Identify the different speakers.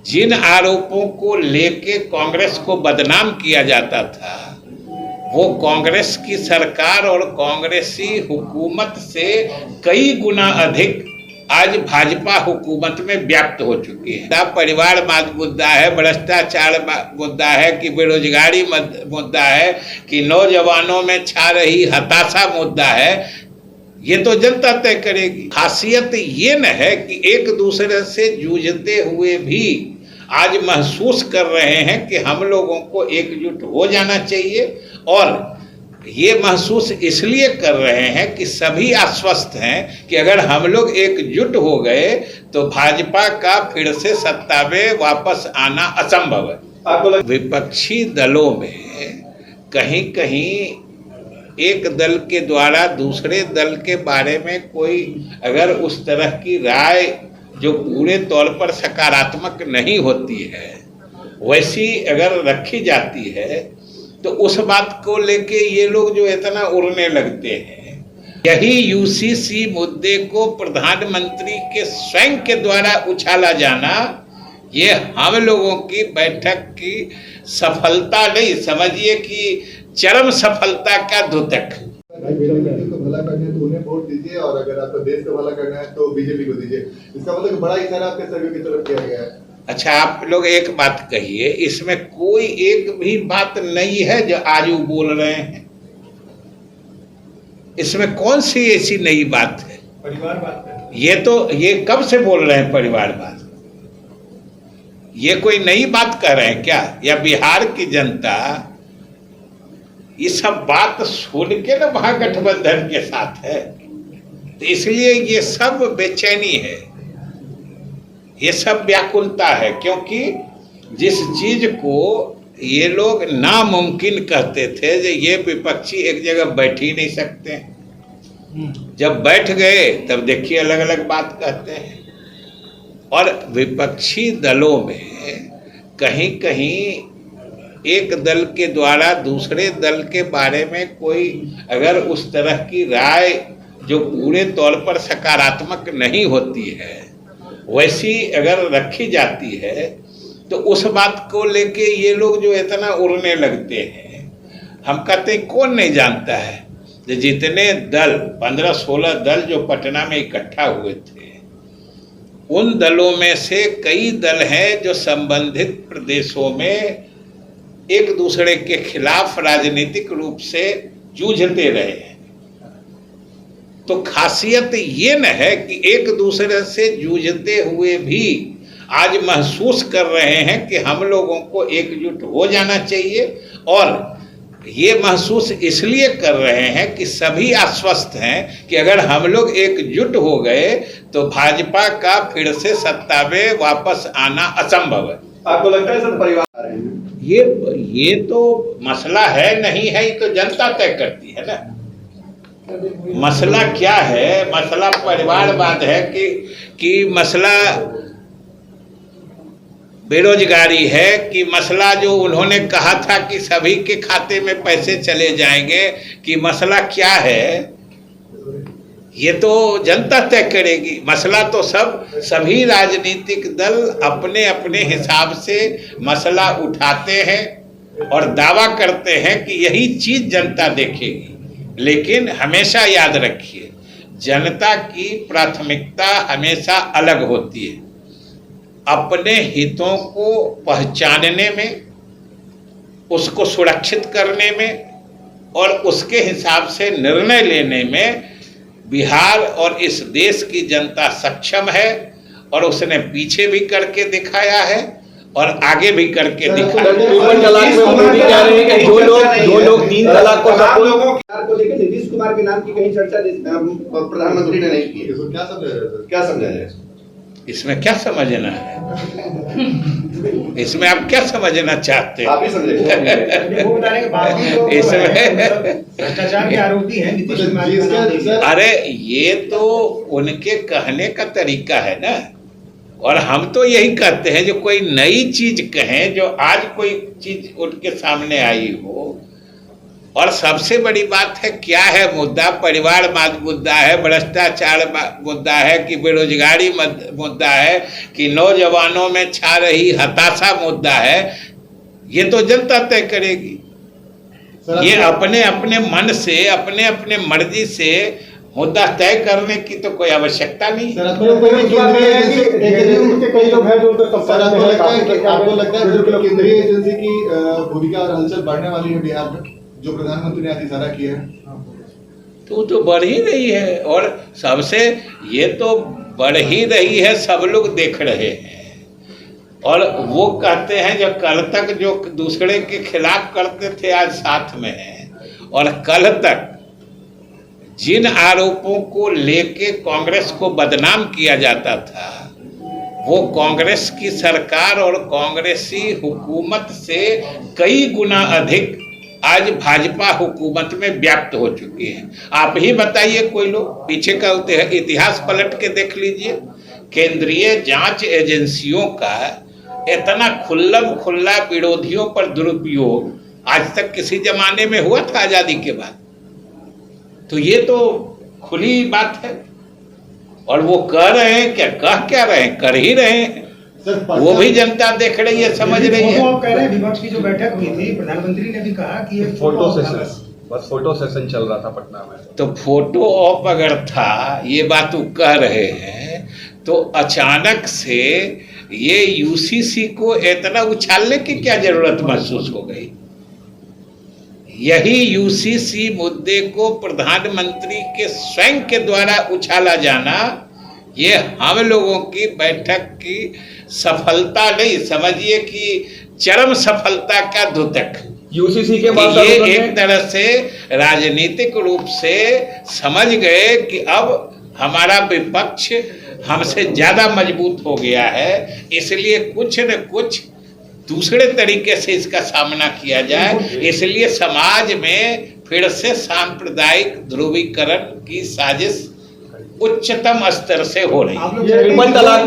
Speaker 1: जिन आरोपों को लेके कांग्रेस को बदनाम किया जाता था, वो कांग्रेस की सरकार और कांग्रेसी हुकूमत से कई गुना अधिक आज भाजपा हुकूमत में व्याप्त हो चुकी है। परिवारवाद मुद्दा है, भ्रष्टाचार मुद्दा है, कि बेरोजगारी मुद्दा है, कि नौजवानों में छा रही हताशा मुद्दा है, ये तो जनता तय करेगी। खासियत ये न है कि एक दूसरे से जूझते हुए भी आज महसूस कर रहे हैं कि हम लोगों को एकजुट हो जाना चाहिए, और ये महसूस इसलिए कर रहे हैं कि सभी आश्वस्त हैं कि अगर हम लोग एकजुट हो गए तो भाजपा का फिर से सत्ता में वापस आना असंभव है। विपक्षी दलों में कहीं कहीं एक दल के द्वारा दूसरे दल के बारे में कोई अगर उस तरह की राय जो पूरे तौर पर सकारात्मक नहीं होती है वैसी अगर रखी जाती है, तो उस बात को लेके ये लोग जो इतना उड़ने लगते हैं। यही यूसीसी मुद्दे को प्रधानमंत्री के स्वयं के द्वारा उछाला जाना, ये हम लोगों की बैठक की सफलता नहीं, समझिए कि चरम सफलता का द्योतक।
Speaker 2: को भला करना है तो उन्हें वोट दीजिए, और अगर आपको देश का भला करना है तो बीजेपी को दीजिए। इसका मतलब बड़ा इशारा आपके सर्वे की तरफ किया गया है।
Speaker 1: अच्छा, आप लोग एक बात कहिए, इसमें कोई एक भी बात नहीं है जो आज वो बोल रहे हैं। इसमें कौन सी ऐसी नई बात है?
Speaker 3: परिवारवाद।
Speaker 1: ये कब से बोल रहे हैं परिवारवाद? ये कोई नई बात कह रहे हैं क्या? या बिहार की जनता ये सब बात सुन के ना महागठबंधन के साथ है, तो इसलिए ये सब बेचैनी है, ये सब व्याकुलता है, क्योंकि जिस चीज को ये लोग नामुमकिन कहते थे, जो ये विपक्षी एक जगह बैठ ही नहीं सकते, जब बैठ गए तब देखिए अलग अलग बात कहते हैं। और विपक्षी दलों में कहीं कहीं एक दल के द्वारा दूसरे दल के बारे में कोई अगर उस तरह की राय जो पूरे तौर पर सकारात्मक नहीं होती है वैसी अगर रखी जाती है, तो उस बात को लेके ये लोग जो इतना उड़ने लगते हैं। हम कहते हैं कौन नहीं जानता है कि जितने दल 15-16 दल जो पटना में इकट्ठा हुए थे, उन दलों में से कई दल हैं जो संबंधित प्रदेशों में एक दूसरे के खिलाफ राजनीतिक रूप से जूझते रहे हैं। तो खासियत ये न है कि एक दूसरे से जूझते हुए भी आज महसूस कर रहे हैं कि हम लोगों को एकजुट हो जाना चाहिए, और ये महसूस इसलिए कर रहे हैं कि सभी आश्वस्त हैं कि अगर हम लोग एकजुट हो गए तो भाजपा का फिर से सत्ता में वापस आना असंभव है।
Speaker 2: आपको लगता है सब परिवार आ रहे हैं?
Speaker 1: ये तो मसला है नहीं है, ये तो जनता तय करती है ना। मसला क्या है? मसला परिवारवाद है कि मसला बेरोजगारी है, कि मसला जो उन्होंने कहा था कि सभी के खाते में पैसे चले जाएंगे, कि मसला क्या है? ये तो जनता तय करेगी। मसला तो सभी राजनीतिक दल अपने अपने हिसाब से मसला उठाते हैं और दावा करते हैं कि यही चीज जनता देखेगी। लेकिन हमेशा याद रखिए, जनता की प्राथमिकता हमेशा अलग होती है। अपने हितों को पहचानने में, उसको सुरक्षित करने में और उसके हिसाब से निर्णय लेने में बिहार और इस देश की जनता सक्षम है, और उसने पीछे भी करके दिखाया है और आगे भी करके दिखाया।
Speaker 4: ट्रिपल तलाक में मोदी कह रहे हैं कि जो लोग 3 तलाक को
Speaker 2: लेकर नीतीश कुमार के नाम की कहीं चर्चा प्रधानमंत्री ने नहीं की है। क्या समझा जाए?
Speaker 1: इसमें क्या समझना है? इसमें आप क्या समझना चाहते हैं?
Speaker 2: आप ही समझेंगे।
Speaker 3: वो बता रहे हैं बाकी तो
Speaker 1: इसमें
Speaker 3: भ्रष्टाचार के आरोपी हैं नीतीश कुमार।
Speaker 1: अरे ये तो उनके कहने का तरीका है ना, और हम तो यही कहते हैं जो कोई नई चीज कहें, जो आज कोई चीज उनके सामने आई हो और सबसे बड़ी बात है क्या है मुद्दा, परिवारवाद मुद्दा है, भ्रष्टाचार मुद्दा है कि बेरोजगारी मुद्दा है कि नौजवानों में छा रही हताशा मुद्दा है, ये तो जनता तय करेगी। ये अपने अपने मन से, अपने अपने मर्जी से मुद्दा तय करने की तो कोई आवश्यकता नहीं।
Speaker 2: सर आपको लगता है कि कई लोग हैं जो सर आपको लगता है कि केंद्रीय एजेंसी की भूमिका और हलचल बढ़ने वाली है बिहार में, जो प्रधानमंत्री ने आज इशारा किया है?
Speaker 1: तो बढ़ ही रही है, और सबसे ये तो बढ़ ही रही है, सब लोग देख रहे हैं। और वो कहते हैं जो कल तक जो दूसरे के खिलाफ करते थे आज साथ में हैं, और कल तक जिन आरोपों को लेके कांग्रेस को बदनाम किया जाता था, वो कांग्रेस की सरकार और कांग्रेसी हुकूमत से कई गुना अधिक आज भाजपा हुकूमत में व्याप्त हो चुकी है। आप ही बताइए, कोई लोग पीछे का इतिहास पलट के देख लीजिए, केंद्रीय जांच एजेंसियों का इतना खुल्लम खुल्ला विरोधियों पर दुरुपयोग आज तक किसी जमाने में हुआ था आजादी के बाद? तो ये तो खुली बात है। और वो कह रहे हैं क्या रहे हैं, कर ही रहे हैं। वो भी जनता देख रही है, समझ रही है।
Speaker 3: आप कह रहे हैं विपक्ष की जो बैठक हुई थी, प्रधानमंत्री ने भी कहा कि ये
Speaker 4: फोटो सेशन, बस फोटो सेशन चल रहा था पटना में।
Speaker 1: तो फोटो ऑप अगर था, ये बात वो कह रहे हैं, तो अचानक से ये यूसीसी को इतना उछालने की क्या जरूरत महसूस हो गई? यही यूसीसी मुद्दे को प्रधानमंत्री के स्वयं के द्वारा उछाला जाना, ये हम लोगों की बैठक की सफलता नहीं, समझिए कि चरम सफलता का द्योतक।
Speaker 4: यूसीसी के बाद
Speaker 1: ये एक तरह से राजनीतिक रूप से समझ गए कि अब हमारा विपक्ष हमसे ज्यादा मजबूत हो गया है, इसलिए कुछ न कुछ दूसरे तरीके से इसका सामना किया जाए। इसलिए समाज में फिर से सांप्रदायिक ध्रुवीकरण की साजिश उच्चतम स्तर से हो रही है।
Speaker 4: ट्रिपल तलाक